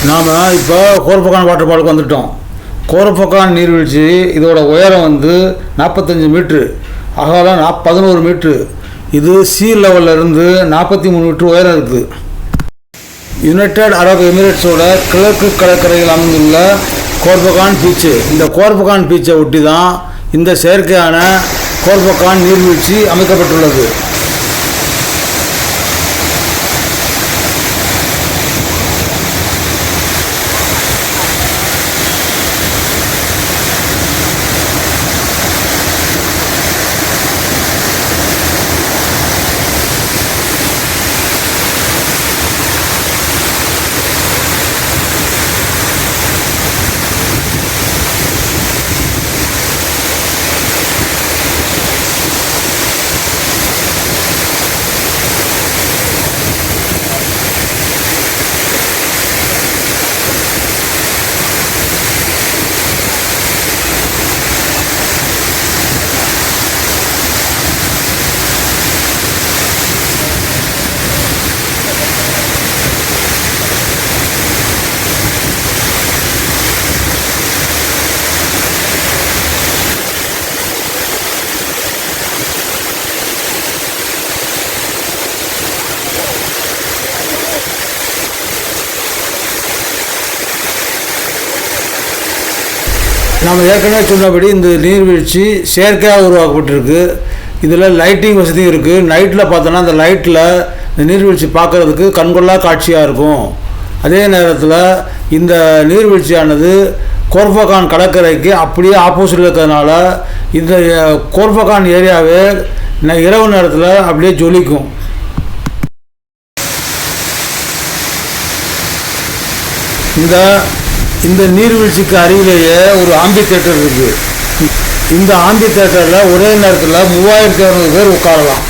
நாம் இப்போ கோர்பகான் வாட்டர் ஃபாலுக்கு வந்துவிட்டோம். கோர்பகான் நீர்வீழ்ச்சி இதோட உயரம் வந்து 45 மீட்ரு, அகலம் 11 மீட்ரு. இது சி லெவலில் இருந்து 43 மீட்ரு உயரம் இருக்குது. யுனைடெட் அரபு எமிரேட்ஸோட கிழக்கு கடற்கரையில் அமைந்துள்ள கோர்பகான் பீச்சு. இந்த கோர்பகான் பீச்சை ஒட்டி தான் இந்த செயற்கையான கோர்பகான் நீர்வீழ்ச்சி அமைக்கப்பட்டுள்ளது. நாம் ஏற்கனவே சொன்னபடி இந்த நீர்வீழ்ச்சி செயற்கையாக உருவாக்கப்பட்டிருக்கு. இதில் லைட்டிங் வசதியும் இருக்குது. நைட்டில் பார்த்தோன்னா அந்த லைட்டில் இந்த நீர்வீழ்ச்சி பார்க்குறதுக்கு கண்கொள்ளா காட்சியாக இருக்கும். அதே நேரத்தில் இந்த நீர்வீழ்ச்சியானது கோர்பகான் கடற்கரைக்கு அப்படியே ஆப்போசிட்டில் இருக்கிறதுனால இந்த கோர்பகான் ஏரியாவே இரவு நேரத்தில் அப்படியே ஜொலிக்கும். இந்த நீர்வீழ்ச்சிக்கு அருகிலேயே ஒரு ஆம்பி தியேட்டர் இருக்குது. இந்த ஆம்பி தியேட்டரில் ஒரே நேரத்தில் 3600 பேர் உட்காரலாம்.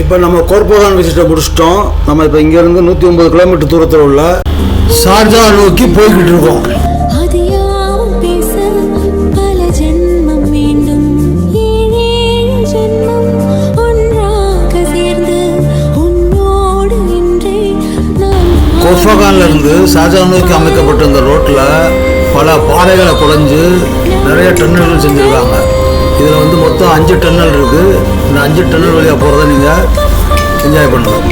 இப்போ நம்ம கோர்பகான் விசிட்டை முடிச்சிட்டோம். நம்ம இப்போ இங்கேருந்து 109 கிலோமீட்டர் தூரத்தில் உள்ள ஷார்ஜா நோக்கி போய்கிட்டு இருக்கோம். கோர்பகான்லேருந்து ஷார்ஜா நோக்கி அமைக்கப்பட்ட இந்த ரோட்டில் பல பாறைகளை குறைஞ்சு நிறைய டன்னல்கள் செஞ்சுருக்காங்க. இதில் வந்து மொத்தம் 5 டன்னல் இருக்குது. இந்த 5 டன்னல் வழியாக போகிறத நீங்கள் என்ஜாய் பண்ணலாம்.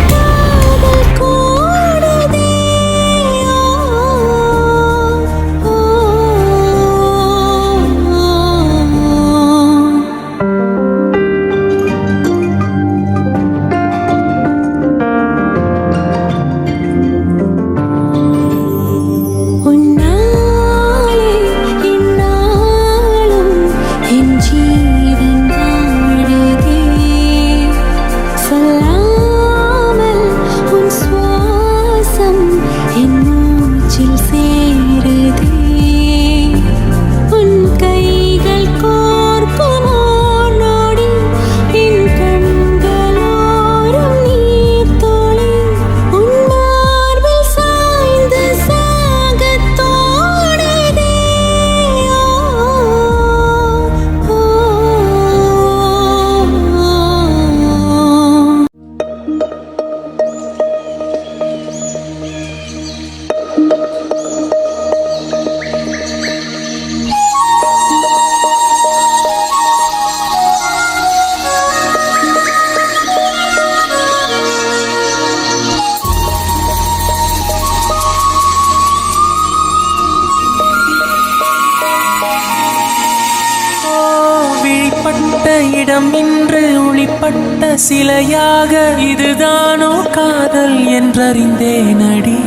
இடம் இன்று ஒளிப்பட்ட சிலையாக இதுதானோ காதல் என்றறிந்தேனடி.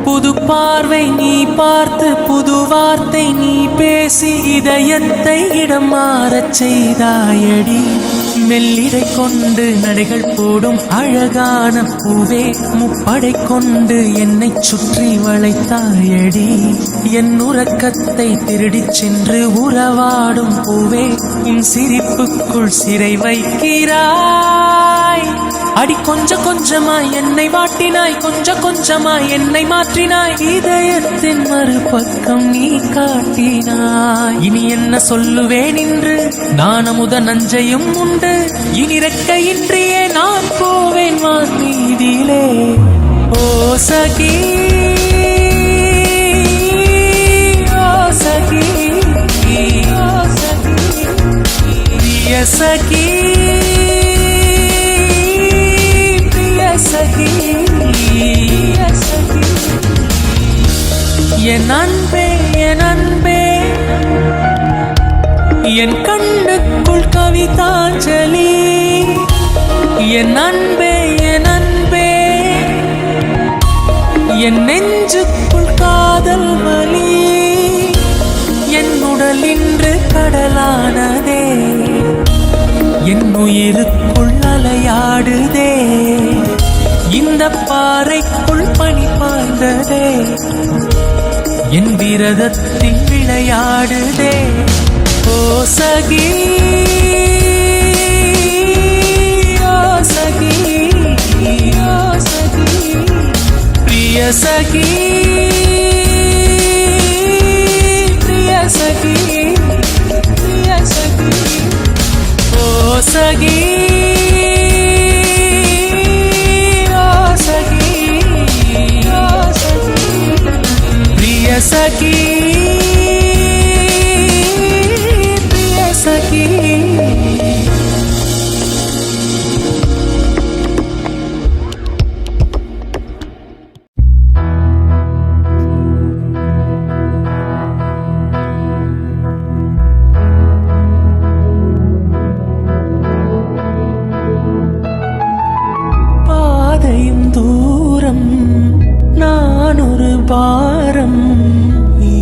புது பார்வை நீ பார்த்து புது வார்த்தை நீ பேசி இதயத்தை இடம் மாறச் செய்தாயடி. மெல்லிடை கொண்டு நடைகள் போடும் அழகான பூவே முப்படை கொண்டு என்னை சுற்றி வளைத்தாயடி. என் உறக்கத்தை திருடிச் சென்று உறவாடும் பூவே உன் சிரிப்புக்குள் சிறை வைக்கிறாய். அடி கொஞ்சம் கொஞ்சமாய் என்னை வாட்டினாய், கொஞ்சம் கொஞ்சமாய் என்னை மாற்றினாய், இதயத்தின் மறுபக்கம் நீ காட்டினாய். இனி என்ன சொல்லுவேன் என்று நான் அமுத நஞ்சையும் உண்டு, இனி ரெக்கையின்றியே நான் போவேன் வான்மீதிலே. ஓ சகி ஓ சகி ஓ சகி பிரிய சகி பிரிய சகி சகி என் அன்பே என் அன்பே என் கண்ணுக்குள் கவிதாஞ்சலி. என் அன்பே என் அன்பே என் நெஞ்சுக்குள் காதல் வலி. என் உடல் இன்று கடலானதே, என் உயிருக்குள் அலையாடுதே, இந்த பாறைக்குள் பனி பாய்ந்ததே, என் விரதத்தில் விளையாடுதே. ஓ சகி ஓ சகி ஓ சகி பிரிய சகி பிரிய சகி பிரிய சகி. ஓ சகி ஓ சகி ஓ சகி பிரிய சகி பிரிய சகி. பாதையும் தூரம் நான் ஒரு பாரம்,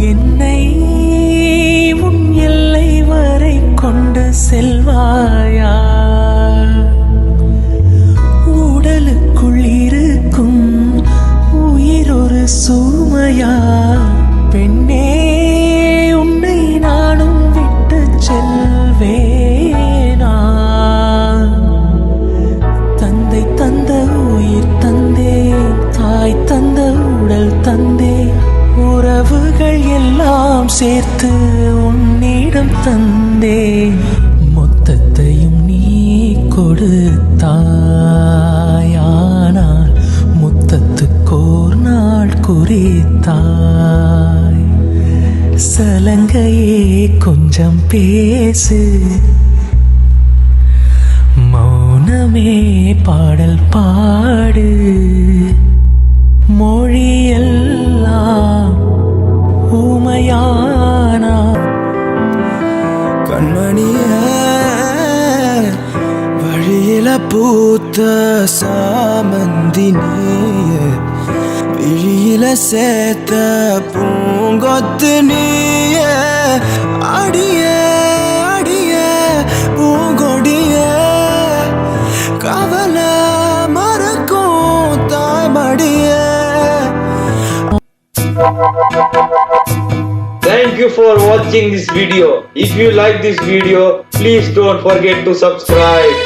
என்னை உன் எல்லை வரை கொண்டு செல்வாயா. உடலுக்குள் இருக்கும் உயிர் ஒரு சுமையா, பெண்ணே உன்னை நானும் விட்டு செல்வேனா. தந்தை தந்த உயிர் தந்தே, தாய் தந்த உடல் தந்தே, உறவுகள் எல்லாம் சேர்த்து உன்னிடம் தந்தே. மொத்தத்தையும் நீ கொடுத்தாயானால் முத்தத்துக்கோர் நாள் குறித்தாய். சலங்கையே கொஞ்சம் பேசு, மௌனமே பாடல் பாடு, மொழியெல்லாம் ஊமையானா. கண்மணிய வழியில பூத்த சாமந்தி நீய, விழியில சேர்த்த பூங்கொத்து நீய, அடிய அடிய பூங்கொடிய, கவலை மறக்கும் தாய்மடிய. Thank you for watching this video. If you like this video, please don't forget to subscribe.